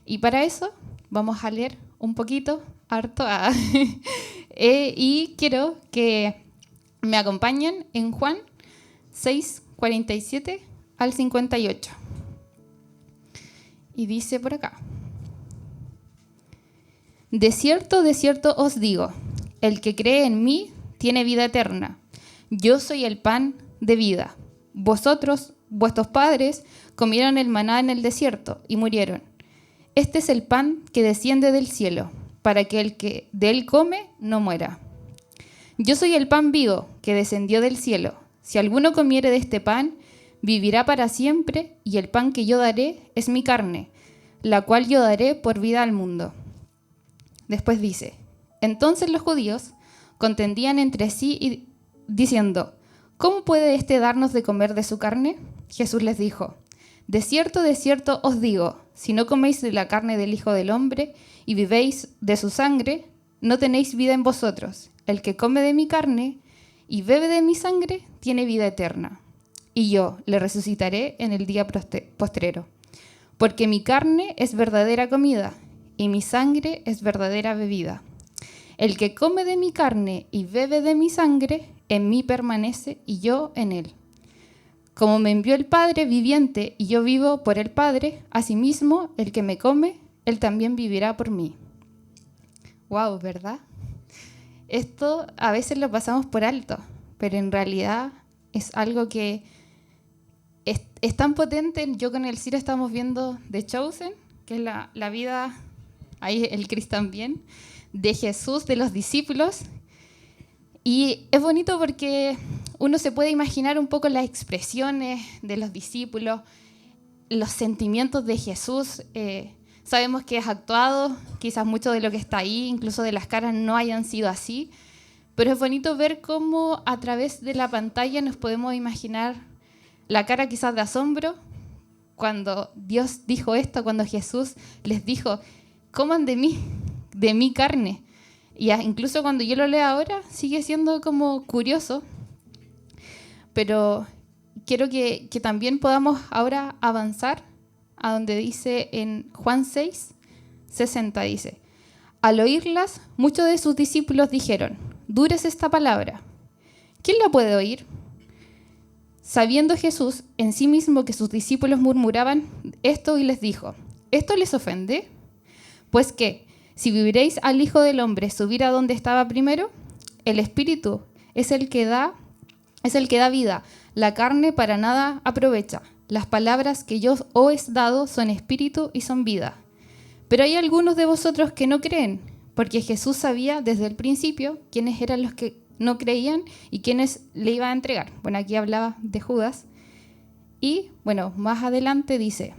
Y para eso vamos a leer un poquito, harto, y quiero que me acompañen en Juan 6, 47 al 58. Y dice por acá: de cierto os digo, el que cree en mí tiene vida eterna. Yo soy el pan de vida. Vosotros, vuestros padres, comieron el maná en el desierto y murieron. Este es el pan que desciende del cielo, para que el que de él come no muera. Yo soy el pan vivo que descendió del cielo. Si alguno comiere de este pan, vivirá para siempre, y el pan que yo daré es mi carne, la cual yo daré por vida al mundo. Después dice: entonces los judíos contendían entre sí diciendo: ¿cómo puede éste darnos de comer de su carne? Jesús les dijo: de cierto os digo, si no coméis de la carne del Hijo del Hombre y vivéis de su sangre, no tenéis vida en vosotros. El que come de mi carne y bebe de mi sangre tiene vida eterna, y yo le resucitaré en el día postrero. Porque mi carne es verdadera comida, y mi sangre es verdadera bebida. El que come de mi carne y bebe de mi sangre, en mí permanece y yo en él. Como me envió el Padre viviente y yo vivo por el Padre, asimismo el que me come, él también vivirá por mí. Wow, ¿verdad? Esto a veces lo pasamos por alto, pero en realidad es algo que es tan potente. Yo con el Ciro estamos viendo The Chosen, que es la vida, ahí el Chris también, de Jesús, de los discípulos. Y es bonito porque uno se puede imaginar un poco las expresiones de los discípulos, los sentimientos de Jesús. Sabemos que es actuado, quizás mucho de lo que está ahí, incluso de las caras, no hayan sido así, pero es bonito ver cómo a través de la pantalla nos podemos imaginar la cara quizás de asombro cuando Dios dijo esto, cuando Jesús les dijo: coman de mi carne. Y incluso cuando yo lo leo ahora, sigue siendo como curioso, pero quiero que también podamos ahora avanzar a donde dice en Juan 6, 60, dice: al oírlas, muchos de sus discípulos dijeron: dura es esta palabra, ¿quién la puede oír? Sabiendo Jesús en sí mismo que sus discípulos murmuraban esto, y les dijo: ¿esto les ofende? Pues ¿qué? Si viviréis al Hijo del Hombre subir a donde estaba primero, el Espíritu es el que da vida, la carne para nada aprovecha. Las palabras que yo os he dado son espíritu y son vida. Pero hay algunos de vosotros que no creen, porque Jesús sabía desde el principio quiénes eran los que no creían y quiénes le iban a entregar. Bueno, aquí hablaba de Judas. Y bueno, más adelante dice: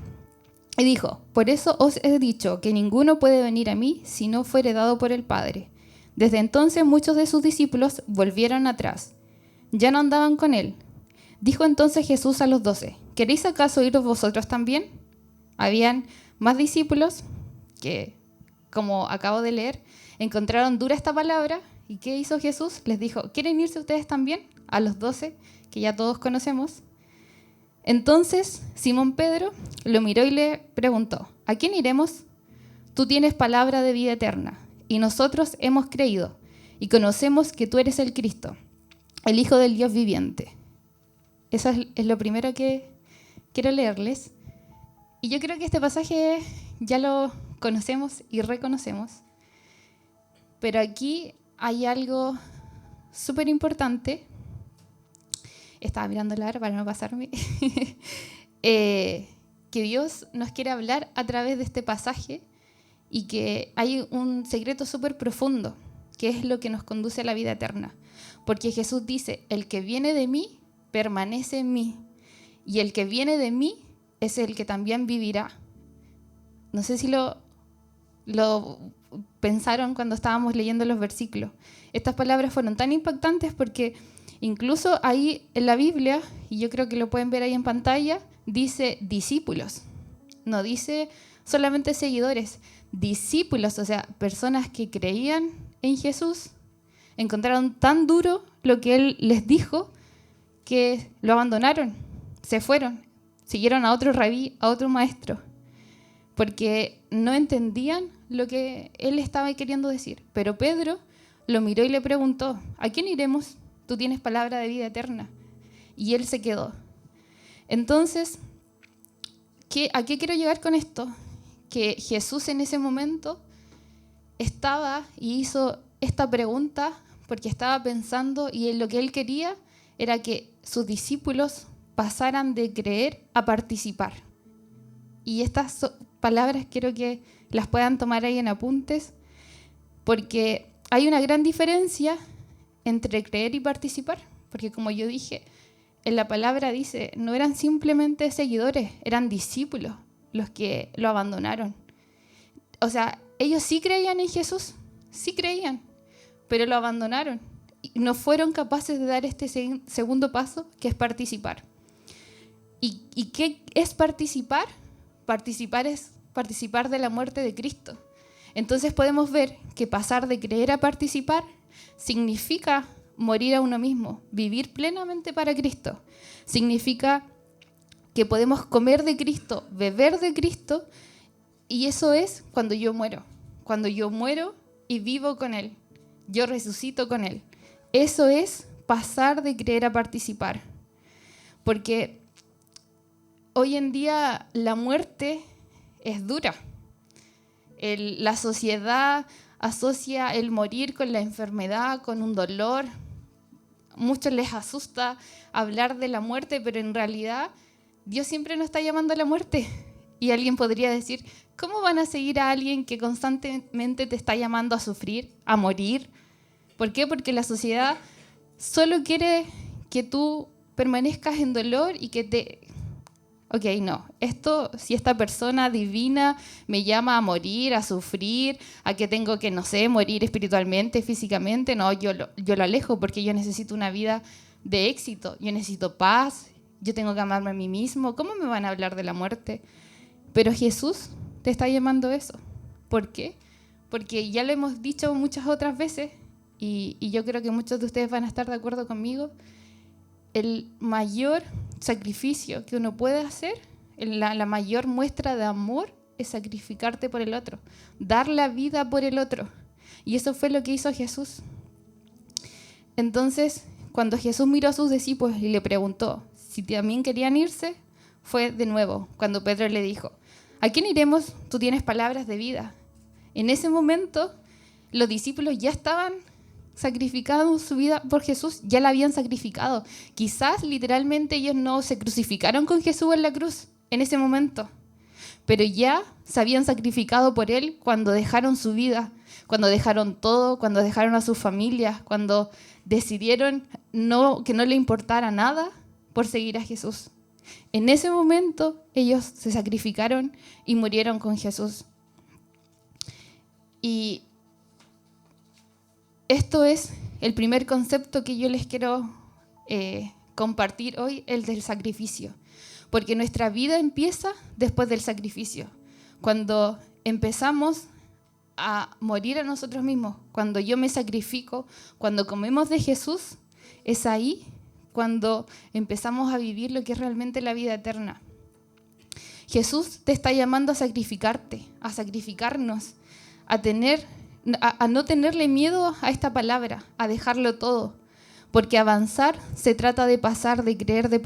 y dijo: por eso os he dicho que ninguno puede venir a mí si no fuere dado por el Padre. Desde entonces muchos de sus discípulos volvieron atrás. Ya no andaban con él. Dijo entonces Jesús a los 12: ¿queréis acaso iros vosotros también? Habían más discípulos que, como acabo de leer, encontraron dura esta palabra. ¿Y qué hizo Jesús? Les dijo: ¿quieren irse ustedes también? A los 12, que ya todos conocemos. Entonces Simón Pedro lo miró y le preguntó: ¿a quién iremos? Tú tienes palabra de vida eterna, y nosotros hemos creído y conocemos que tú eres el Cristo, el Hijo del Dios viviente. Eso es lo primero que quiero leerles. Y yo creo que este pasaje ya lo conocemos y reconocemos, pero aquí hay algo súper importante. Estaba mirando la hora para no pasarme. Que Dios nos quiere hablar a través de este pasaje, y que hay un secreto súper profundo, que es lo que nos conduce a la vida eterna. Porque Jesús dice: el que viene de mí permanece en mí, y el que viene de mí es el que también vivirá. No sé si lo pensaron cuando estábamos leyendo los versículos. Estas palabras fueron tan impactantes porque incluso ahí en la Biblia, y yo creo que lo pueden ver ahí en pantalla, dice discípulos. No dice solamente seguidores, discípulos, o sea, personas que creían en Jesús, encontraron tan duro lo que Él les dijo que lo abandonaron, se fueron, siguieron a otro rabí, a otro maestro. porque no entendían lo que él estaba queriendo decir. Pero Pedro lo miró y le preguntó, ¿a quién iremos? Tú tienes palabra de vida eterna. Y él se quedó. Entonces, ¿a qué quiero llegar con esto? Que Jesús en ese momento estaba y hizo esta pregunta porque estaba pensando, y lo que él quería era que sus discípulos pasaran de creer a participar. Y estas palabras quiero que las puedan tomar ahí en apuntes, porque hay una gran diferencia entre creer y participar, porque como yo dije, en la palabra dice, no eran simplemente seguidores, eran discípulos los que lo abandonaron. O sea, ellos sí creían en Jesús, sí creían, pero lo abandonaron. Y no fueron capaces de dar este segundo paso, que es participar. ¿Y qué es participar? Participar es participar de la muerte de Cristo. Entonces podemos ver que pasar de creer a participar significa morir a uno mismo, vivir plenamente para Cristo. Significa que podemos comer de Cristo, beber de Cristo, y eso es cuando yo muero. Cuando yo muero y vivo con Él, yo resucito con Él. Eso es pasar de creer a participar. Porque hoy en día la muerte es dura. La sociedad asocia el morir con la enfermedad, con un dolor. Muchos les asusta hablar de la muerte, pero en realidad Dios siempre nos está llamando a la muerte. Y alguien podría decir, ¿cómo van a seguir a alguien que constantemente te está llamando a sufrir, a morir? ¿Por qué? Porque la sociedad solo quiere que tú permanezcas en dolor y que te... Ok, no, si esta persona divina me llama a morir, a sufrir, a que tengo que, no sé, morir espiritualmente, físicamente, no, yo lo alejo porque yo necesito una vida de éxito, yo necesito paz, yo tengo que amarme a mí mismo. ¿Cómo me van a hablar de la muerte? Pero Jesús te está llamando a eso. ¿Por qué? Porque ya lo hemos dicho muchas otras veces y yo creo que muchos de ustedes van a estar de acuerdo conmigo. El mayor sacrificio que uno puede hacer, la mayor muestra de amor es sacrificarte por el otro, dar la vida por el otro. Y eso fue lo que hizo Jesús. Entonces, cuando Jesús miró a sus discípulos y le preguntó si también querían irse, fue de nuevo cuando Pedro le dijo, ¿a quién iremos? Tú tienes palabras de vida. En ese momento, los discípulos ya estaban sacrificado su vida por Jesús, ya la habían sacrificado. Quizás literalmente ellos no se crucificaron con Jesús en la cruz en ese momento, pero ya se habían sacrificado por Él cuando dejaron su vida, cuando dejaron todo, cuando dejaron a sus familias, cuando decidieron que no le importara nada por seguir a Jesús. En ese momento ellos se sacrificaron y murieron con Jesús. Y esto es el primer concepto que yo les quiero compartir hoy, el del sacrificio. Porque nuestra vida empieza después del sacrificio. Cuando empezamos a morir a nosotros mismos, cuando yo me sacrifico, cuando comemos de Jesús, es ahí cuando empezamos a vivir lo que es realmente la vida eterna. Jesús te está llamando a sacrificarte, a sacrificarnos, a no tenerle miedo a esta palabra, a dejarlo todo. Porque avanzar se trata de pasar de creer de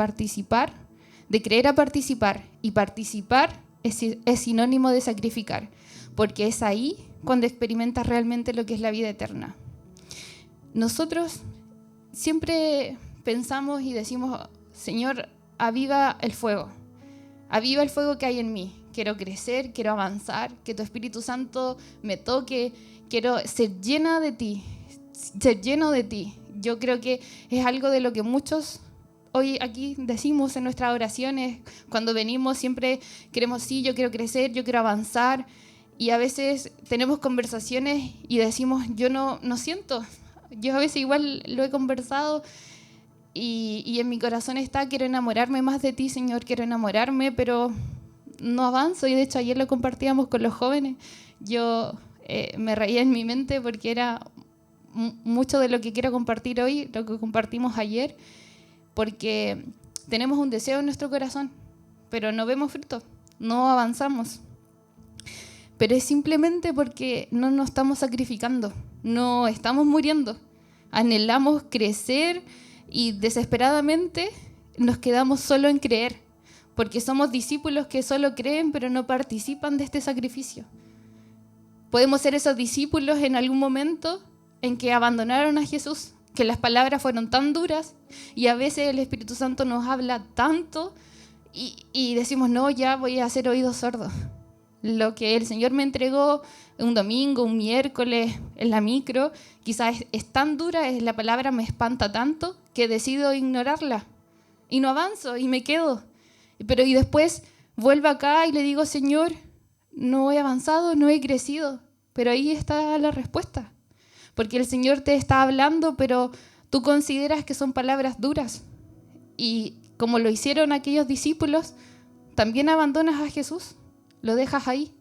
creer a participar. Y participar es sinónimo de sacrificar. Porque es ahí cuando experimentas realmente lo que es la vida eterna. Nosotros siempre pensamos y decimos, Señor, aviva el fuego que hay en mí. Quiero crecer, quiero avanzar, que tu Espíritu Santo me toque, quiero ser llena de ti, ser lleno de ti. Yo creo que es algo de lo que muchos hoy aquí decimos en nuestras oraciones. Cuando venimos siempre queremos, sí, yo quiero crecer, yo quiero avanzar. Y a veces tenemos conversaciones y decimos, yo no siento. Yo a veces igual lo he conversado y en mi corazón está, quiero enamorarme más de ti, Señor, quiero enamorarme, pero no avanzo. Y de hecho ayer lo compartíamos con los jóvenes. Yo me reía en mi mente porque era mucho de lo que quiero compartir hoy, lo que compartimos ayer, porque tenemos un deseo en nuestro corazón, pero no vemos fruto, no avanzamos. pero es simplemente porque no nos estamos sacrificando, no estamos muriendo. Anhelamos crecer y desesperadamente nos quedamos solo en creer, porque somos discípulos que solo creen pero no participan de este sacrificio. Podemos ser esos discípulos en algún momento en que abandonaron a Jesús, que las palabras fueron tan duras y a veces el Espíritu Santo nos habla tanto y decimos, no, ya voy a hacer oídos sordos. Lo que el Señor me entregó un domingo, un miércoles, en la micro, quizás es tan dura, la palabra me espanta tanto que decido ignorarla y no avanzo y me quedo. Pero y después vuelvo acá y le digo, Señor, no he avanzado, no he crecido. Pero ahí está la respuesta. Porque el Señor te está hablando, pero tú consideras que son palabras duras. Y como lo hicieron aquellos discípulos, también abandonas a Jesús. Lo dejas ahí.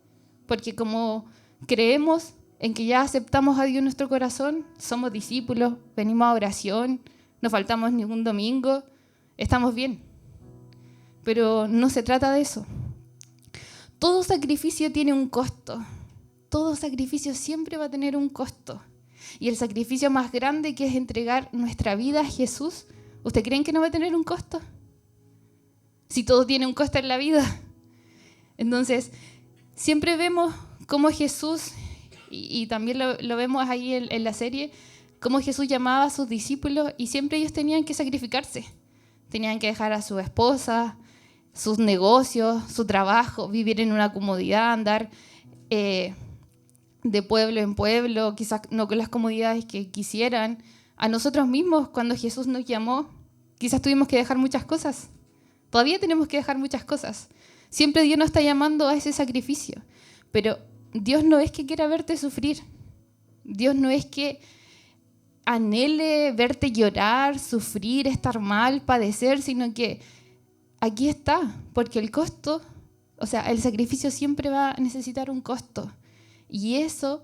Porque como creemos en que ya aceptamos a Dios en nuestro corazón, somos discípulos, venimos a oración, no faltamos ningún domingo, estamos bien. Pero no se trata de eso. Todo sacrificio tiene un costo. Todo sacrificio siempre va a tener un costo. Y el sacrificio más grande, que es entregar nuestra vida a Jesús, ¿ustedes creen que no va a tener un costo? Si todo tiene un costo en la vida. Entonces, siempre vemos cómo Jesús, y también lo vemos ahí en la serie, cómo Jesús llamaba a sus discípulos y siempre ellos tenían que sacrificarse. Tenían que dejar a su esposa, sus negocios, su trabajo, vivir en una comodidad, andar de pueblo en pueblo, quizás no con las comodidades que quisieran. A nosotros mismos, cuando Jesús nos llamó, quizás tuvimos que dejar muchas cosas. Todavía tenemos que dejar muchas cosas. Siempre Dios nos está llamando a ese sacrificio. Pero Dios no es que quiera verte sufrir. Dios no es que anhele verte llorar, sufrir, estar mal, padecer, sino que aquí está, porque el costo, o sea, el sacrificio siempre va a necesitar un costo. Y eso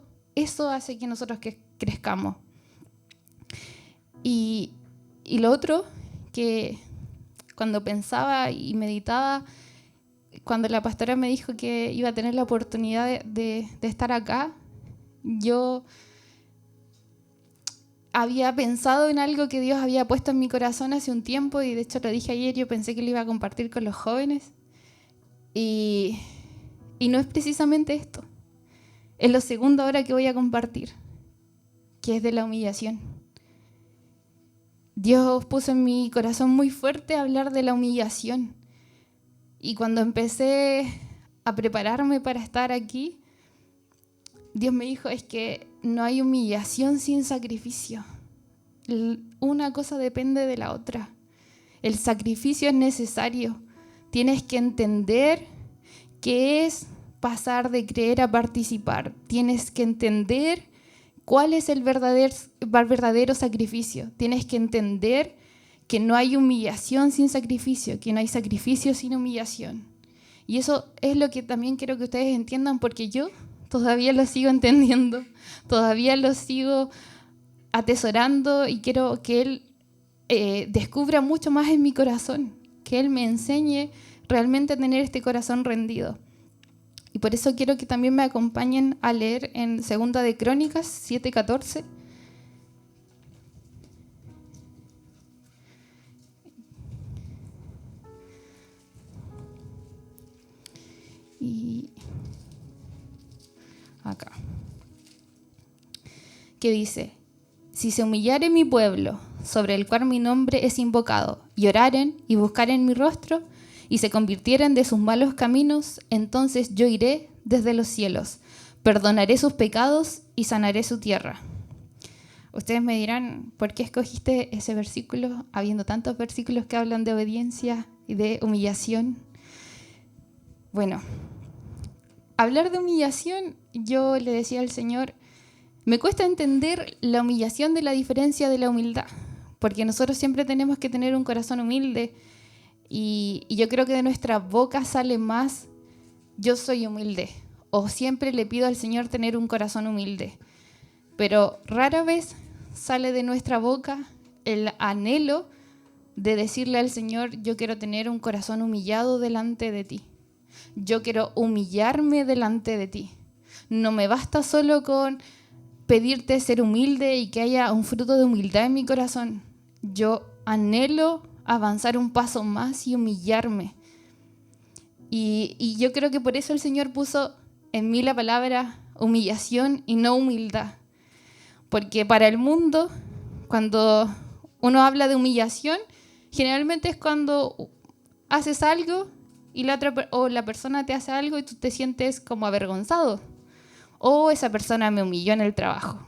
hace que nosotros crezcamos. Y lo otro, que cuando pensaba y meditaba, cuando la pastora me dijo que iba a tener la oportunidad de estar acá, yo había pensado en algo que Dios había puesto en mi corazón hace un tiempo, y de hecho lo dije ayer, yo pensé que lo iba a compartir con los jóvenes. Y no es precisamente esto. Es lo segundo ahora que voy a compartir, que es de la humillación. Dios puso en mi corazón muy fuerte hablar de la humillación. Y cuando empecé a prepararme para estar aquí, Dios me dijo, es que no hay humillación sin sacrificio. Una cosa depende de la otra. El sacrificio es necesario. Tienes que entender qué es pasar de creer a participar. Tienes que entender cuál es el verdadero sacrificio. Tienes que entender que no hay humillación sin sacrificio, que no hay sacrificio sin humillación. Y eso es lo que también quiero que ustedes entiendan, porque yo todavía lo sigo entendiendo, todavía lo sigo atesorando, y quiero que Él descubra mucho más en mi corazón, que Él me enseñe realmente a tener este corazón rendido. Y por eso quiero que también me acompañen a leer en 2 de Crónicas 7:14. Y acá, que dice: si se humillare mi pueblo, sobre el cual mi nombre es invocado, y oraren y buscaren mi rostro, y se convirtieren de sus malos caminos, entonces yo iré desde los cielos, perdonaré sus pecados y sanaré su tierra. Ustedes me dirán, ¿por qué escogiste ese versículo, habiendo tantos versículos que hablan de obediencia y de humillación? Bueno, hablar de humillación, yo le decía al Señor, me cuesta entender la humillación de la diferencia de la humildad, porque nosotros siempre tenemos que tener un corazón humilde, y yo creo que de nuestra boca sale más, yo soy humilde, o siempre le pido al Señor tener un corazón humilde, pero rara vez sale de nuestra boca el anhelo de decirle al Señor, yo quiero tener un corazón humillado delante de ti. Yo quiero humillarme delante de ti. no me basta solo con pedirte ser humilde y que haya un fruto de humildad en mi corazón. Yo anhelo avanzar un paso más y humillarme. Y yo creo que por eso el Señor puso en mí la palabra humillación y no humildad. Porque para el mundo, cuando uno habla de humillación, generalmente es cuando haces algo y la persona te hace algo y tú te sientes como avergonzado. O esa persona me humilló en el trabajo.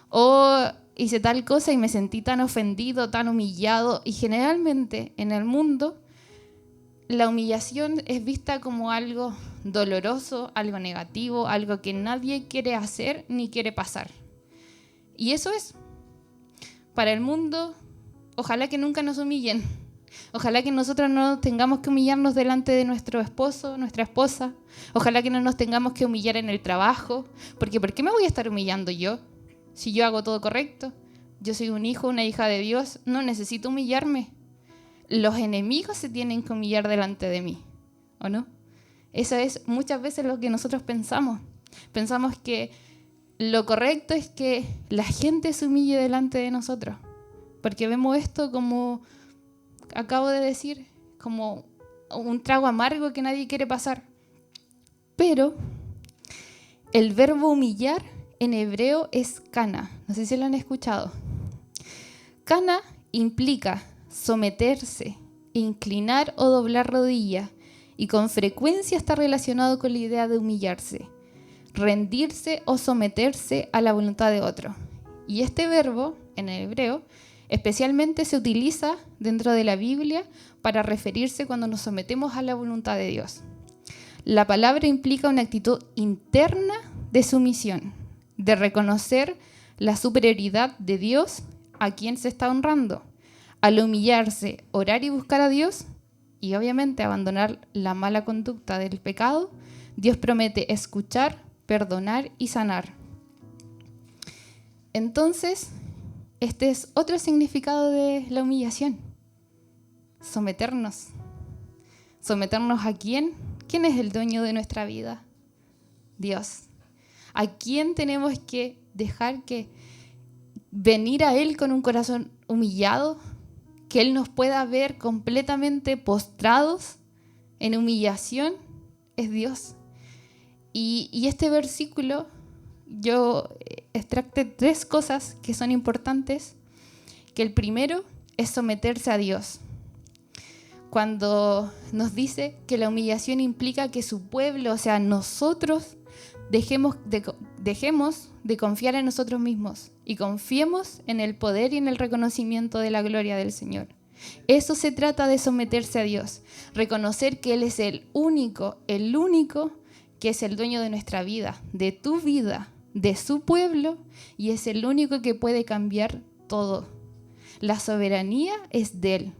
O hice tal cosa y me sentí tan ofendido, tan humillado. Y generalmente en el mundo la humillación es vista como algo doloroso, algo negativo, algo que nadie quiere hacer ni quiere pasar. Y eso es, para el mundo, ojalá que nunca nos humillen. Ojalá que nosotros no tengamos que humillarnos delante de nuestro esposo, nuestra esposa. Ojalá que no nos tengamos que humillar en el trabajo. Porque ¿por qué me voy a estar humillando yo? Si yo hago todo correcto, yo soy un hijo, una hija de Dios, no necesito humillarme. Los enemigos se tienen que humillar delante de mí, ¿o no? Eso es muchas veces lo que nosotros pensamos. Pensamos que lo correcto es que la gente se humille delante de nosotros. Porque vemos esto como, acabo de decir, como un trago amargo que nadie quiere pasar. Pero el verbo humillar en hebreo es kana. No sé si lo han escuchado. Kana implica someterse, inclinar o doblar rodilla, y con frecuencia está relacionado con la idea de humillarse, rendirse o someterse a la voluntad de otro. Y este verbo, en el hebreo, especialmente se utiliza dentro de la Biblia para referirse cuando nos sometemos a la voluntad de Dios. La palabra implica una actitud interna de sumisión, de reconocer la superioridad de Dios a quien se está honrando. Al humillarse, orar y buscar a Dios, y obviamente abandonar la mala conducta del pecado, Dios promete escuchar, perdonar y sanar. Entonces, este es otro significado de la humillación. Someternos. ¿Someternos a quién? ¿Quién es el dueño de nuestra vida? Dios. ¿A quién tenemos que dejar que venir a Él con un corazón humillado? Que Él nos pueda ver completamente postrados en humillación, es Dios. Y este versículo, yo extracté 3 cosas que son importantes, que el primero es someterse a Dios. Cuando nos dice que la humillación implica que su pueblo, o sea, nosotros, dejemos de confiar en nosotros mismos y confiemos en el poder y en el reconocimiento de la gloria del Señor. Eso se trata de someterse a Dios, reconocer que Él es el único que es el dueño de nuestra vida, de tu vida, de su pueblo, y es el único que puede cambiar todo. La soberanía es de Él.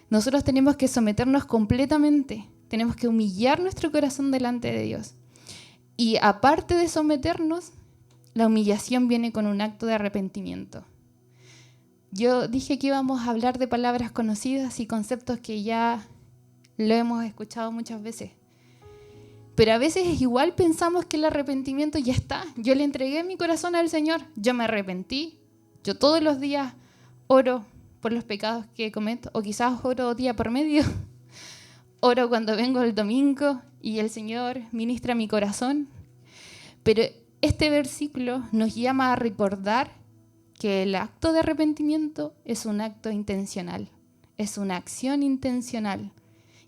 Nosotros tenemos que someternos completamente, tenemos que humillar nuestro corazón delante de Dios. Y aparte de someternos, la humillación viene con un acto de arrepentimiento. Yo dije que íbamos a hablar de palabras conocidas y conceptos que ya lo hemos escuchado muchas veces. Pero a veces igual pensamos que el arrepentimiento ya está. Yo le entregué mi corazón al Señor, yo me arrepentí. Yo todos los días oro por los pecados que cometo, o quizás oro día por medio. Oro cuando vengo el domingo y el Señor ministra mi corazón. Pero este versículo nos llama a recordar que el acto de arrepentimiento es un acto intencional, es una acción intencional.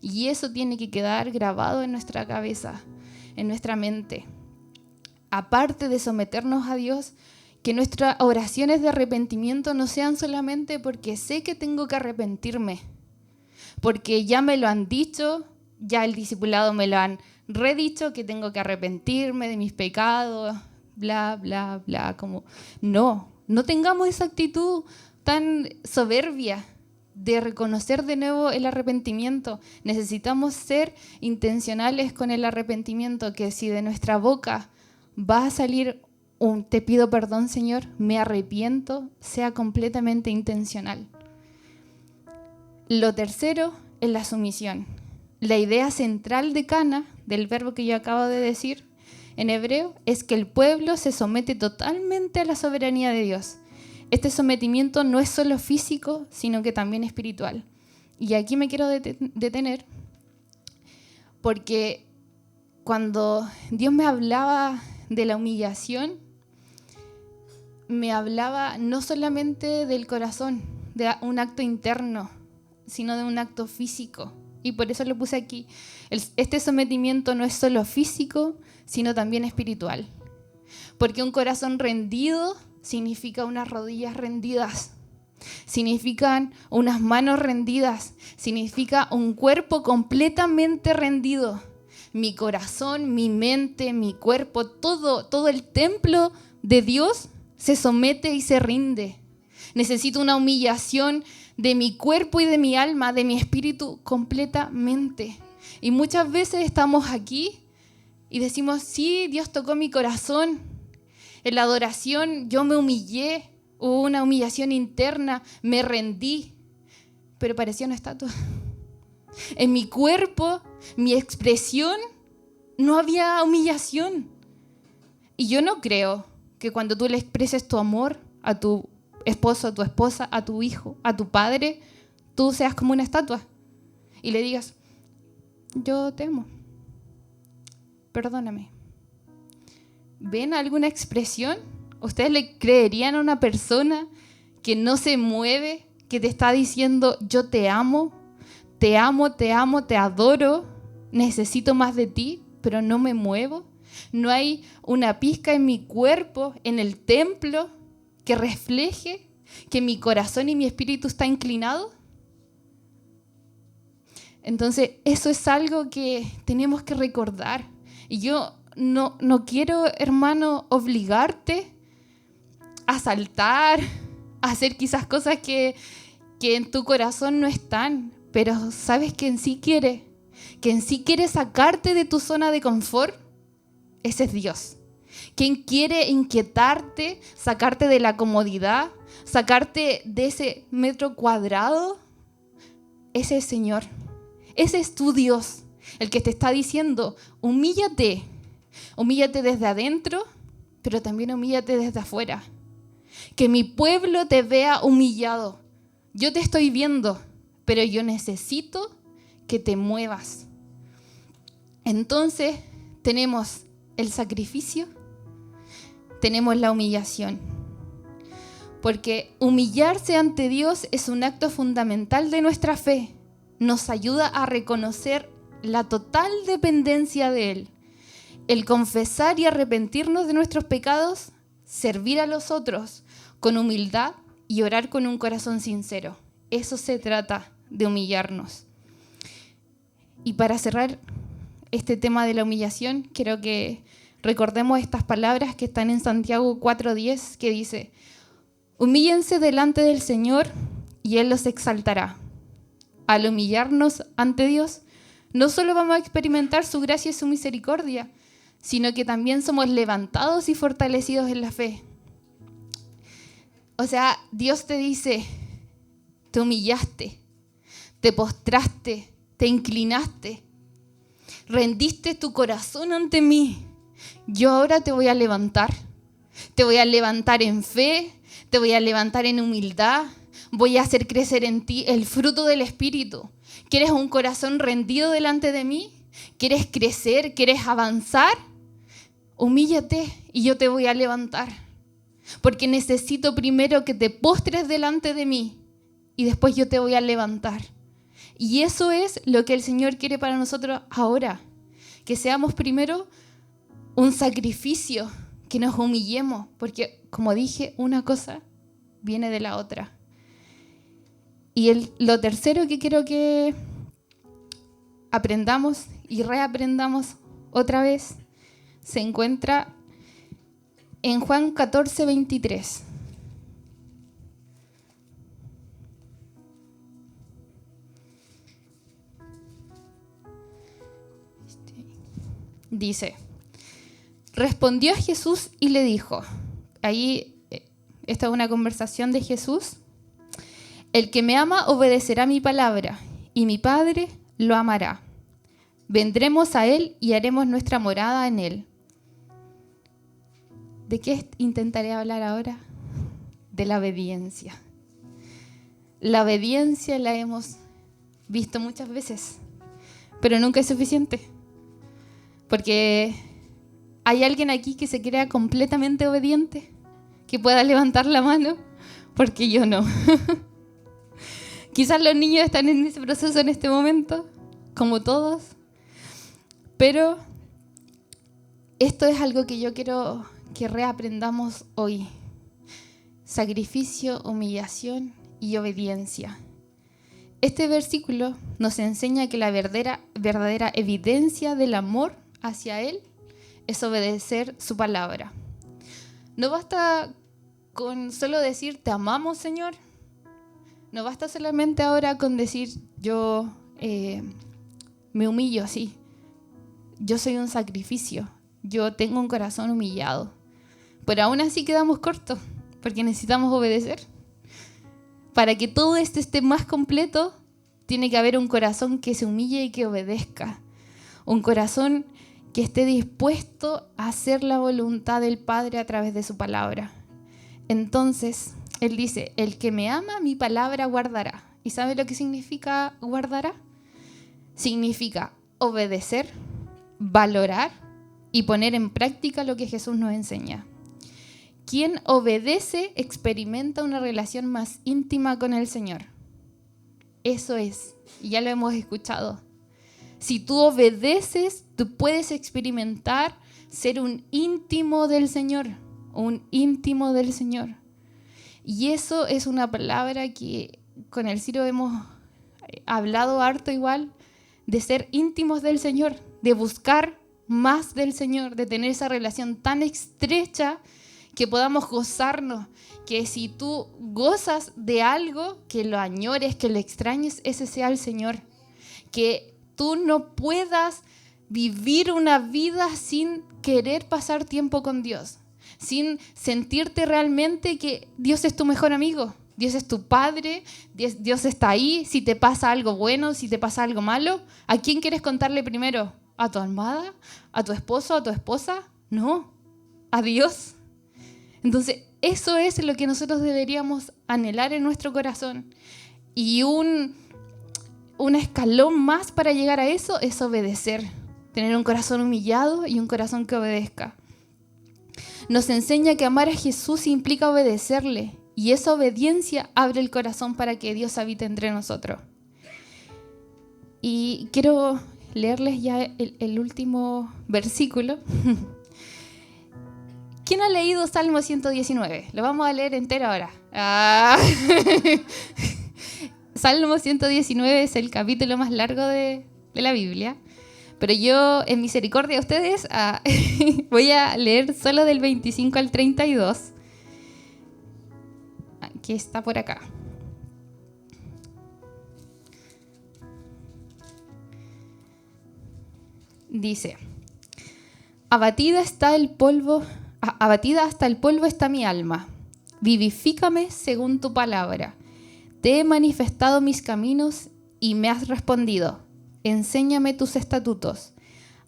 Y eso tiene que quedar grabado en nuestra cabeza, en nuestra mente. Aparte de someternos a Dios, que nuestras oraciones de arrepentimiento no sean solamente porque sé que tengo que arrepentirme, porque ya me lo han dicho, ya el discipulado me lo han redicho, que tengo que arrepentirme de mis pecados, bla, bla, bla. Como no tengamos esa actitud tan soberbia de reconocer de nuevo el arrepentimiento. Necesitamos ser intencionales con el arrepentimiento, que si de nuestra boca va a salir un te pido perdón, Señor, me arrepiento, sea completamente intencional. Lo tercero es la sumisión. La idea central de kana, del verbo que yo acabo de decir, en hebreo es que el pueblo se somete totalmente a la soberanía de Dios. Este sometimiento no es solo físico, sino que también espiritual. Y aquí me quiero detener, porque cuando Dios me hablaba de la humillación, me hablaba no solamente del corazón, de un acto interno, sino de un acto físico. Y por eso lo puse aquí. Este sometimiento no es solo físico, sino también espiritual. Porque un corazón rendido significa unas rodillas rendidas, significan unas manos rendidas, significa un cuerpo completamente rendido. Mi corazón, mi mente, mi cuerpo, todo el templo de Dios se somete y se rinde. Necesito una humillación de mi cuerpo y de mi alma, de mi espíritu completamente. Y muchas veces estamos aquí y decimos, sí, Dios tocó mi corazón. En la adoración yo me humillé, hubo una humillación interna, me rendí, pero parecía una estatua. En mi cuerpo, mi expresión, no había humillación. Y yo no creo que cuando tú le expreses tu amor a tu esposo, a tu esposa, a tu hijo, a tu padre, tú seas como una estatua y le digas, yo te amo, perdóname. ¿Ven alguna expresión? ¿Ustedes le creerían a una persona que no se mueve, que te está diciendo yo te amo, te amo, te amo, te adoro, necesito más de ti, pero no me muevo? No hay una pizca en mi cuerpo, en el templo, que refleje que mi corazón y mi espíritu está inclinado. Entonces, eso es algo que tenemos que recordar. Y yo no quiero, hermano, obligarte a saltar, a hacer quizás cosas que en tu corazón no están, pero ¿sabes quién sí quiere? Quien sí quiere sacarte de tu zona de confort, ese es Dios. Quien quiere inquietarte, sacarte de la comodidad, sacarte de ese metro cuadrado, ese es el Señor. Ese es tu Dios, el que te está diciendo, humíllate desde adentro, pero también humíllate desde afuera. Que mi pueblo te vea humillado. Yo te estoy viendo, pero yo necesito que te muevas. Entonces tenemos el sacrificio, tenemos la humillación. Porque humillarse ante Dios es un acto fundamental de nuestra fe. Nos ayuda a reconocer la total dependencia de Él. El confesar y arrepentirnos de nuestros pecados, servir a los otros con humildad y orar con un corazón sincero. Eso se trata de humillarnos. Y para cerrar este tema de la humillación, quiero que recordemos estas palabras que están en Santiago 4:10, que dice, humíllense delante del Señor y Él los exaltará. Al humillarnos ante Dios, no solo vamos a experimentar su gracia y su misericordia, sino que también somos levantados y fortalecidos en la fe. O sea, Dios te dice, te humillaste, te postraste, te inclinaste, rendiste tu corazón ante mí. Yo ahora te voy a levantar en fe, te voy a levantar en humildad, voy a hacer crecer en ti el fruto del Espíritu. ¿Quieres un corazón rendido delante de mí? ¿Quieres crecer? ¿Quieres avanzar? Humíllate y yo te voy a levantar. Porque necesito primero que te postres delante de mí y después yo te voy a levantar. Y eso es lo que el Señor quiere para nosotros ahora. Que seamos primero un sacrificio, que nos humillemos. Porque, como dije, una cosa viene de la otra. Y lo tercero que quiero que aprendamos y reaprendamos otra vez se encuentra en Juan 14:23. Dice, respondió Jesús y le dijo, ahí esta es una conversación de Jesús, el que me ama obedecerá mi palabra y mi Padre lo amará. Vendremos a Él y haremos nuestra morada en Él. ¿De qué intentaré hablar ahora? De la obediencia. La obediencia la hemos visto muchas veces, pero nunca es suficiente. Porque ¿hay alguien aquí que se crea completamente obediente? ¿Que pueda levantar la mano? Porque yo no. Quizás los niños están en ese proceso en este momento, como todos. Pero esto es algo que yo quiero que reaprendamos hoy. Sacrificio, humillación y obediencia. Este versículo nos enseña que la verdadera evidencia del amor hacia Él es obedecer su palabra. No basta con solo decir, te amamos, Señor. No basta solamente ahora con decir, yo me humillo, sí. Yo soy un sacrificio. Yo tengo un corazón humillado. Pero aún así quedamos cortos, porque necesitamos obedecer. Para que todo esto esté más completo, tiene que haber un corazón que se humille y que obedezca. Un corazón que esté dispuesto a hacer la voluntad del Padre a través de su palabra. Entonces, Él dice, el que me ama, mi palabra guardará. ¿Y sabe lo que significa guardará? Significa obedecer, valorar y poner en práctica lo que Jesús nos enseña. Quien obedece experimenta una relación más íntima con el Señor. Eso es, y ya lo hemos escuchado. Si tú obedeces, tú puedes experimentar ser un íntimo del Señor, un íntimo del Señor. Y eso es una palabra que con el Ciro hemos hablado harto igual, de ser íntimos del Señor, de buscar más del Señor, de tener esa relación tan estrecha que podamos gozarnos, que si tú gozas de algo, que lo añores, que lo extrañes, ese sea el Señor. Que tú no puedas vivir una vida sin querer pasar tiempo con Dios, sin sentirte realmente que Dios es tu mejor amigo, Dios es tu Padre, Dios está ahí, si te pasa algo bueno, si te pasa algo malo, ¿a quién quieres contarle primero? ¿A tu amada? ¿A tu esposo? ¿A tu esposa? No, a Dios. Entonces, eso es lo que nosotros deberíamos anhelar en nuestro corazón. Y un escalón más para llegar a eso es obedecer. Tener un corazón humillado y un corazón que obedezca. Nos enseña que amar a Jesús implica obedecerle. Y esa obediencia abre el corazón para que Dios habite entre nosotros. Y quiero leerles ya el último versículo. ¿Quién ha leído Salmo 119? Lo vamos a leer entero ahora. Salmo 119 es el capítulo más largo de la Biblia. Pero yo, en misericordia a ustedes, voy a leer solo del 25 al 32, que está por acá. Dice, abatida hasta el polvo está mi alma. Vivifícame según tu palabra. Te he manifestado mis caminos y me has respondido. Enséñame tus estatutos.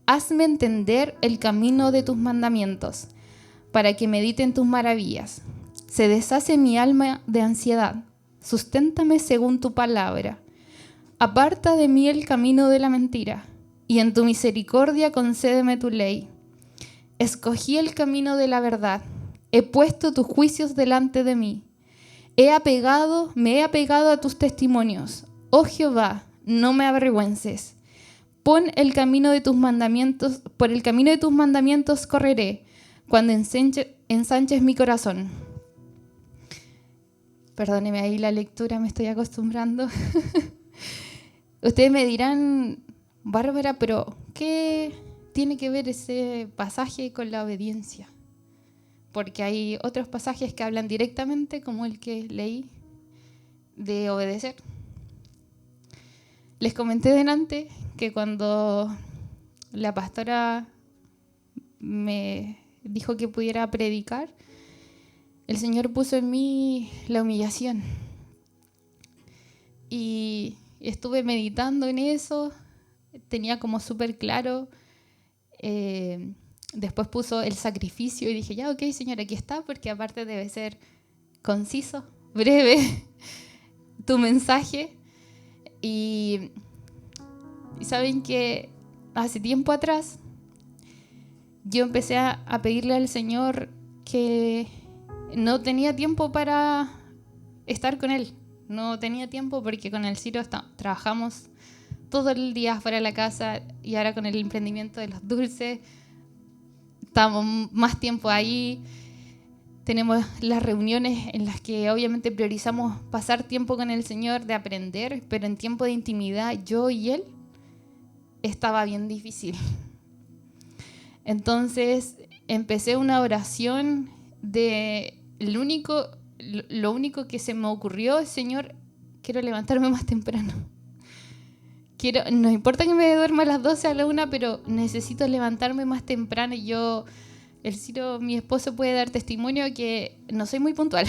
Hazme entender el camino de tus mandamientos, para que medite en tus maravillas. Se deshace mi alma de ansiedad. Susténtame según tu palabra. Aparta de mí el camino de la mentira, y en tu misericordia concédeme tu ley. Escogí el camino de la verdad. He puesto tus juicios delante de mí. Me he apegado a tus testimonios. Oh Jehová, no me avergüences. Por el camino de tus mandamientos correré, cuando ensanches mi corazón. Perdóneme ahí la lectura, me estoy acostumbrando. Ustedes me dirán, Bárbara, pero ¿qué tiene que ver ese pasaje con la obediencia? Porque hay otros pasajes que hablan directamente, como el que leí, de obedecer. Les comenté delante que cuando la pastora me dijo que pudiera predicar, el Señor puso en mí la humillación. Y estuve meditando en eso, tenía como súper claro Después puso el sacrificio y dije, ya, ok, Señor, aquí está, porque aparte debe ser conciso, breve tu mensaje. Y saben que hace tiempo atrás yo empecé a pedirle al Señor que no tenía tiempo para estar con Él. No tenía tiempo porque con el Ciro trabajamos todo el día fuera de la casa y ahora con el emprendimiento de los dulces estamos más tiempo ahí. Tenemos las reuniones en las que obviamente priorizamos pasar tiempo con el Señor, de aprender, pero en tiempo de intimidad yo y Él estaba bien difícil. Entonces empecé una oración de lo único que se me ocurrió es, Señor, quiero levantarme más temprano. No importa que me duerma a las 12 a la 1, pero necesito levantarme más temprano. Y el Ciro, mi esposo, puede dar testimonio que no soy muy puntual.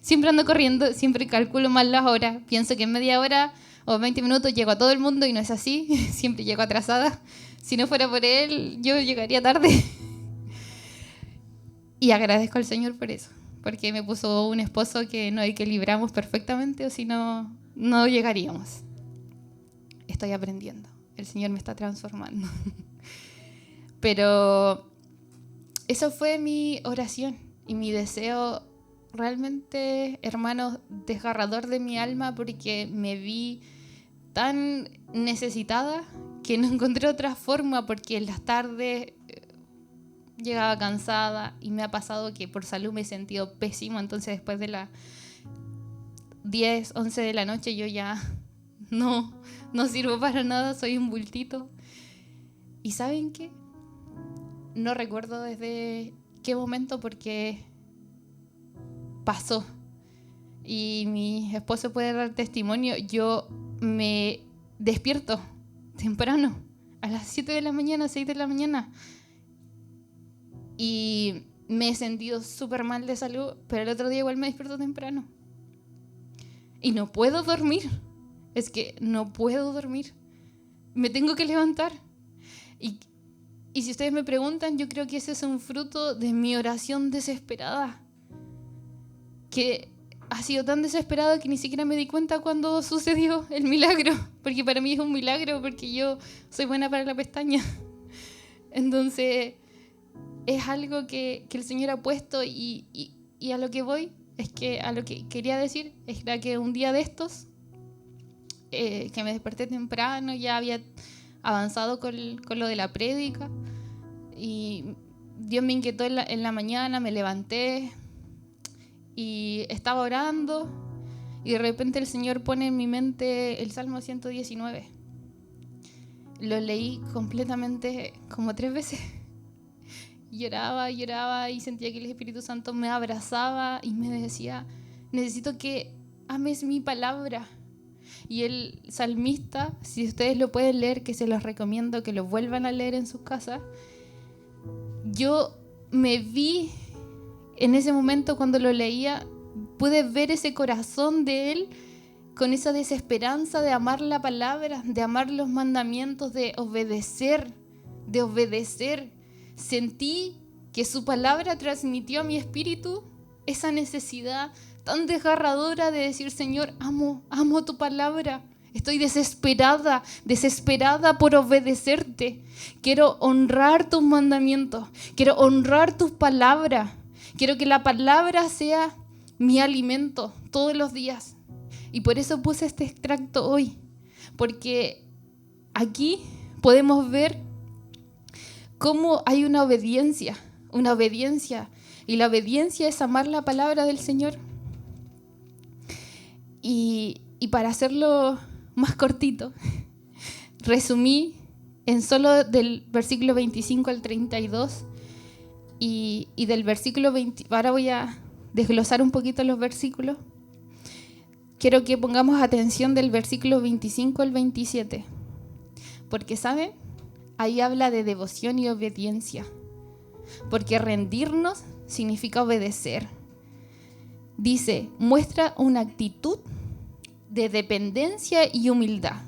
Siempre ando corriendo, siempre calculo mal las horas. Pienso que en media hora o 20 minutos llego a todo el mundo y no es así. Siempre llego atrasada. Si no fuera por él, yo llegaría tarde. Y agradezco al Señor por eso, porque me puso un esposo que nos equilibramos perfectamente, o si no, no llegaríamos. Estoy aprendiendo. El Señor me está transformando. Pero eso fue mi oración y mi deseo realmente, hermanos, desgarrador de mi alma, porque me vi tan necesitada que no encontré otra forma, porque en las tardes llegaba cansada y me ha pasado que por salud me he sentido pésimo. Entonces después de las 10, 11 de la noche yo ya no sirvo para nada, soy un bultito. ¿Y saben qué? No recuerdo desde qué momento, porque pasó. Y mi esposo puede dar testimonio. Yo me despierto temprano, a las 7 de la mañana, 6 de la mañana. Y me he sentido súper mal de salud, pero el otro día igual me despierto temprano. Y no puedo dormir. Es que no puedo dormir. Me tengo que levantar. Y si ustedes me preguntan, yo creo que ese es un fruto de mi oración desesperada. Que ha sido tan desesperada que ni siquiera me di cuenta cuando sucedió el milagro. Porque para mí es un milagro, porque yo soy buena para la pestaña. Entonces, es algo que el Señor ha puesto, y a lo que voy, es que a lo que quería decir, es que un día de estos, que me desperté temprano, ya había avanzado con lo de la prédica, y Dios me inquietó en la mañana, me levanté y estaba orando, y de repente el Señor pone en mi mente el Salmo 119. Lo leí completamente como 3 veces. Lloraba y sentía que el Espíritu Santo me abrazaba y me decía, necesito que ames mi palabra. Y el salmista, si ustedes lo pueden leer, que se los recomiendo que lo vuelvan a leer en sus casas, yo me vi en ese momento cuando lo leía, pude ver ese corazón de él con esa desesperanza de amar la palabra, de amar los mandamientos, de obedecer. Sentí que su palabra transmitió a mi espíritu esa necesidad tan desgarradora de decir, Señor, amo tu palabra. Estoy desesperada por obedecerte. Quiero honrar tus mandamientos. Quiero honrar tus palabras. Quiero que la palabra sea mi alimento todos los días. Y por eso puse este extracto hoy. Porque aquí podemos ver cómo hay una obediencia. Y la obediencia es amar la palabra del Señor. Y para hacerlo más cortito, resumí en solo del versículo 25 al 32 y del versículo 20. Ahora voy a desglosar un poquito los versículos. Quiero que pongamos atención del versículo 25 al 27. Porque, ¿saben? Ahí habla de devoción y obediencia. Porque rendirnos significa obedecer. Dice, muestra una actitud de dependencia y humildad.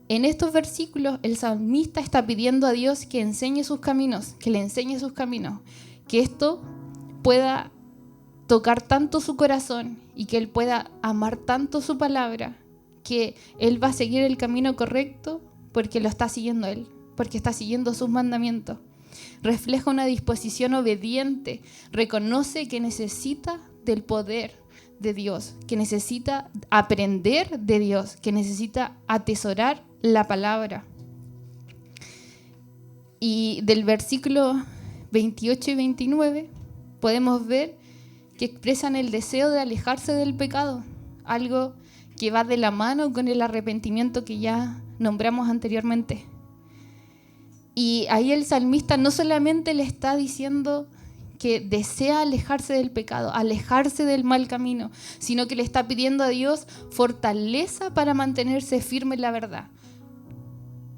en estos versículos el salmista está pidiendo a Dios que enseñe sus caminos, que le enseñe sus caminos, que esto pueda tocar tanto su corazón y que él pueda amar tanto su palabra, que él va a seguir el camino correcto porque lo está siguiendo él, porque está siguiendo sus mandamientos. Refleja una disposición obediente, reconoce que necesita del poder de Dios, que necesita aprender de Dios, que necesita atesorar la palabra. Y del versículo 28 y 29 podemos ver que expresan el deseo de alejarse del pecado, algo que va de la mano con el arrepentimiento que ya nombramos anteriormente. Y ahí el salmista no solamente le está diciendo que desea alejarse del pecado, alejarse del mal camino, sino que le está pidiendo a Dios fortaleza para mantenerse firme en la verdad.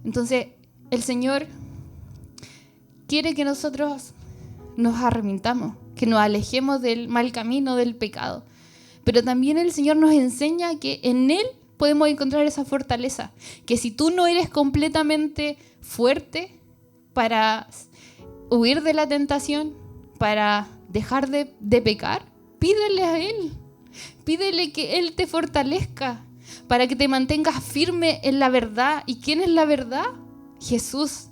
Entonces, el Señor quiere que nosotros nos arrepintamos, que nos alejemos del mal camino, del pecado. Pero también el Señor nos enseña que en Él podemos encontrar esa fortaleza, que si tú no eres completamente fuerte para huir de la tentación, para dejar de pecar, pídele a Él, pídele que Él te fortalezca, para que te mantengas firme en la verdad. ¿Y quién es la verdad? Jesús.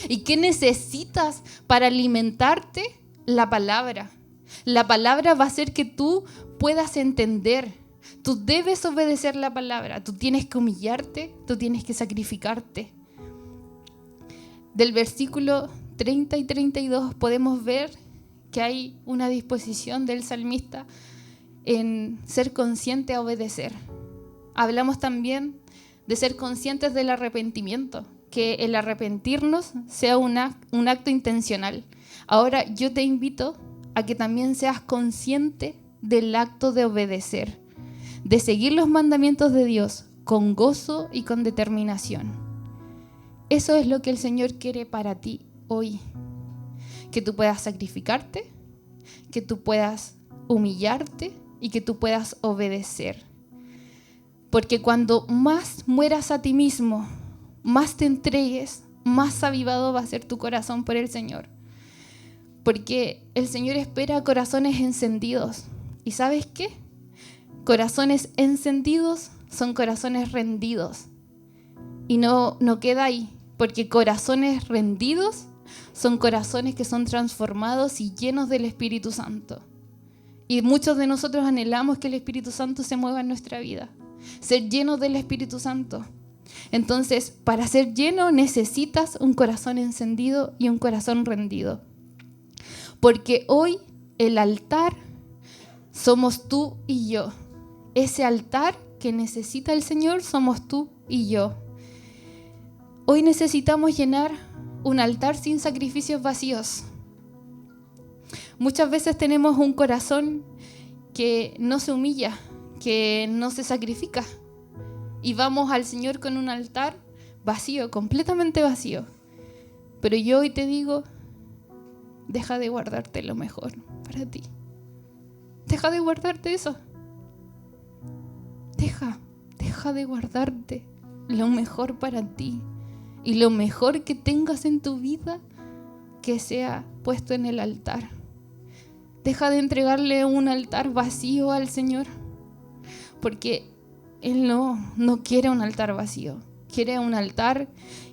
¿Y qué necesitas para alimentarte? La palabra. La palabra va a hacer que tú puedas entender. Tú debes obedecer la palabra. Tú tienes que humillarte, tú tienes que sacrificarte. Del versículo 30 y 32 podemos ver que hay una disposición del salmista en ser consciente a obedecer. Hablamos también de ser conscientes del arrepentimiento, que el arrepentirnos sea un acto intencional. Ahora yo te invito a que también seas consciente del acto de obedecer, de seguir los mandamientos de Dios con gozo y con determinación. Eso es lo que el Señor quiere para ti hoy. Que tú puedas sacrificarte, que tú puedas humillarte y que tú puedas obedecer. Porque cuando más mueras a ti mismo, más te entregues, más avivado va a ser tu corazón por el Señor. Porque el Señor espera corazones encendidos. ¿Y sabes qué? Corazones encendidos son corazones rendidos. Y no queda ahí, porque corazones rendidos son corazones que son transformados y llenos del Espíritu Santo. Y muchos de nosotros anhelamos que el Espíritu Santo se mueva en nuestra vida, ser llenos del Espíritu Santo. Entonces, para ser lleno necesitas un corazón encendido y un corazón rendido. Porque hoy el altar somos tú y yo. Ese altar que necesita el Señor somos tú y yo. Hoy necesitamos llenar un altar sin sacrificios vacíos. Muchas veces tenemos un corazón que no se humilla, que no se sacrifica. Y vamos al Señor con un altar vacío, completamente vacío. Pero yo hoy te digo, deja de guardarte lo mejor para ti. Deja de guardarte eso. Deja de guardarte lo mejor para ti. Y lo mejor que tengas en tu vida, que sea puesto en el altar. Deja de entregarle un altar vacío al Señor. Porque Él no quiere un altar vacío. Quiere un altar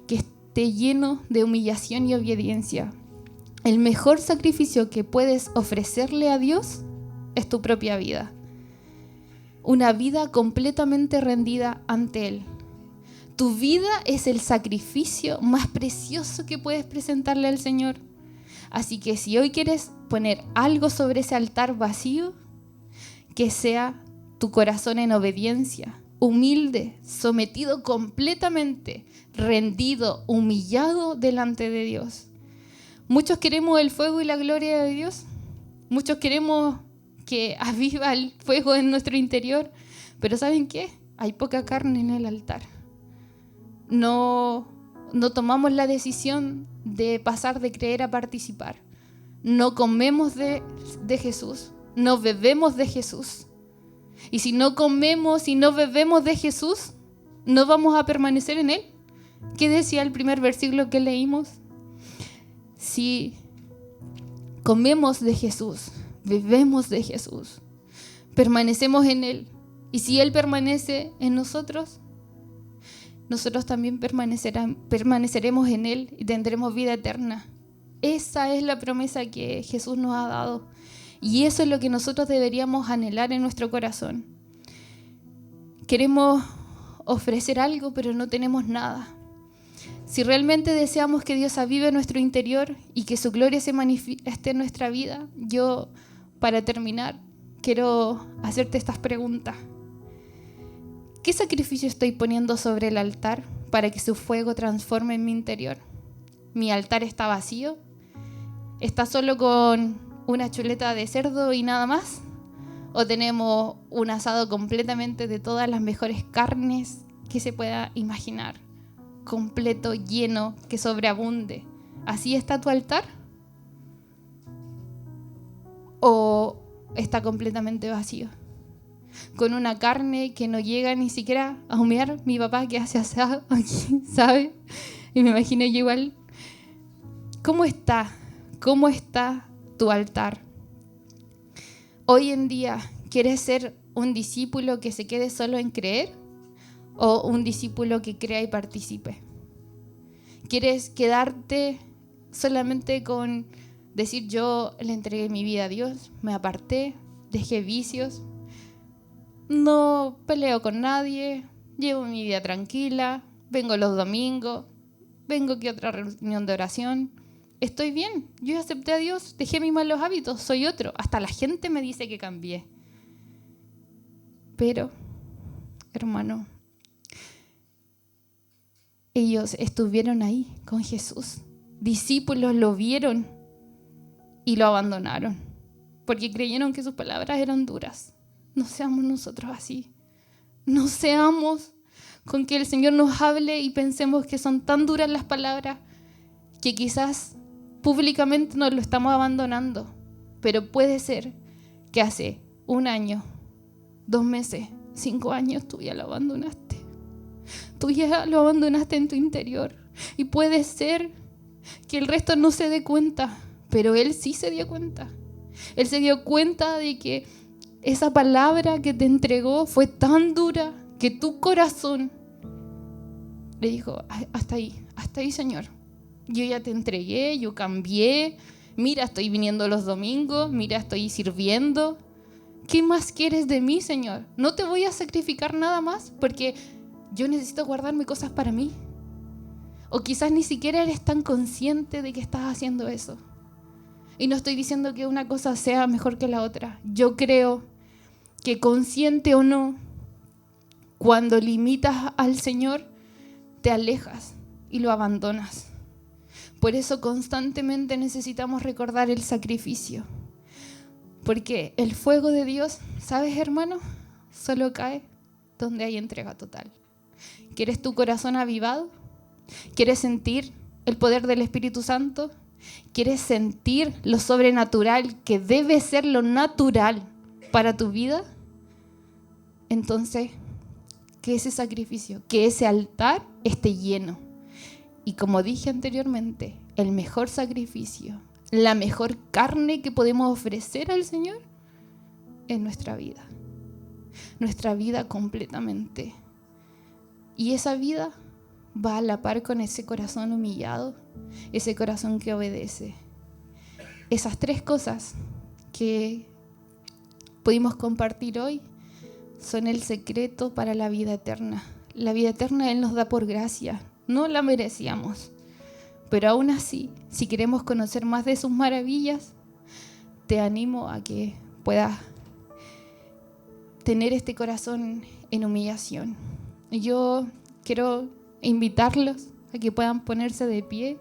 que esté lleno de humillación y obediencia. El mejor sacrificio que puedes ofrecerle a Dios es tu propia vida. Una vida completamente rendida ante Él. Tu vida es el sacrificio más precioso que puedes presentarle al Señor. Así que si hoy quieres poner algo sobre ese altar vacío, que sea tu corazón en obediencia, humilde, sometido completamente, rendido, humillado delante de Dios. Muchos queremos el fuego y la gloria de Dios. Muchos queremos que aviva el fuego en nuestro interior. Pero ¿saben qué? Hay poca carne en el altar. No tomamos la decisión de pasar de creer a participar. No comemos de Jesús. No bebemos de Jesús. Y si no comemos y no bebemos de Jesús, no vamos a permanecer en Él. ¿Qué decía el primer versículo que leímos? Si comemos de Jesús, bebemos de Jesús, permanecemos en Él, y si Él permanece en nosotros, nosotros también permaneceremos en Él y tendremos vida eterna. Esa es la promesa que Jesús nos ha dado. Y eso es lo que nosotros deberíamos anhelar en nuestro corazón. Queremos ofrecer algo, pero no tenemos nada. Si realmente deseamos que Dios avive nuestro interior y que su gloria se manifieste en nuestra vida, yo, para terminar, quiero hacerte estas preguntas. ¿Qué sacrificio estoy poniendo sobre el altar para que su fuego transforme en mi interior? ¿Mi altar está vacío? ¿Está solo con una chuleta de cerdo y nada más? ¿O tenemos un asado completamente de todas las mejores carnes que se pueda imaginar? Completo, lleno, que sobreabunde. ¿Así está tu altar? ¿O está completamente vacío? Con una carne que no llega ni siquiera a humear. Mi papá que hace asado aquí, ¿sabe? Y me imagino yo igual. ¿Cómo está? ¿Cómo está tu altar? Hoy en día, ¿quieres ser un discípulo que se quede solo en creer? ¿O un discípulo que crea y participe? ¿Quieres quedarte solamente con decir yo le entregué mi vida a Dios, me aparté, dejé vicios, no peleo con nadie, llevo mi vida tranquila, vengo los domingos, vengo que otra reunión de oración, estoy bien, yo acepté a Dios, dejé mis malos hábitos, soy otro, hasta la gente me dice que cambié? Pero, hermano, ellos estuvieron ahí con Jesús. Discípulos lo vieron y lo abandonaron porque creyeron que sus palabras eran duras. No seamos nosotros así. No seamos con que el Señor nos hable y pensemos que son tan duras las palabras que quizás públicamente nos lo estamos abandonando. Pero puede ser que hace 1 año, 2 meses, 5 años tú ya lo abandonaste. Tú ya lo abandonaste en tu interior. Y puede ser que el resto no se dé cuenta, pero Él sí se dio cuenta. Él se dio cuenta de que esa palabra que te entregó fue tan dura que tu corazón le dijo, hasta ahí, Señor. Yo ya te entregué, yo cambié. Mira, estoy viniendo los domingos, mira, estoy sirviendo. ¿Qué más quieres de mí, Señor? No te voy a sacrificar nada más porque yo necesito guardarme cosas para mí. O quizás ni siquiera eres tan consciente de que estás haciendo eso. Y no estoy diciendo que una cosa sea mejor que la otra. Yo creo que consciente o no, cuando limitas al Señor, te alejas y lo abandonas. Por eso constantemente necesitamos recordar el sacrificio. Porque el fuego de Dios, ¿sabes, hermano? Solo cae donde hay entrega total. ¿Quieres tu corazón avivado? ¿Quieres sentir el poder del Espíritu Santo? ¿Quieres sentir lo sobrenatural que debe ser lo natural para tu vida? Entonces, que ese sacrificio, que ese altar esté lleno. Y como dije anteriormente, el mejor sacrificio, la mejor carne que podemos ofrecer al Señor es nuestra vida. Nuestra vida completamente. Y esa vida va a la par con ese corazón humillado, ese corazón que obedece. Esas 3 cosas que pudimos compartir hoy son el secreto para la vida eterna. La vida eterna Él nos da por gracia, no la merecíamos. Pero aún así, si queremos conocer más de sus maravillas, te animo a que puedas tener este corazón en humillación. Yo quiero invitarlos a que puedan ponerse de pie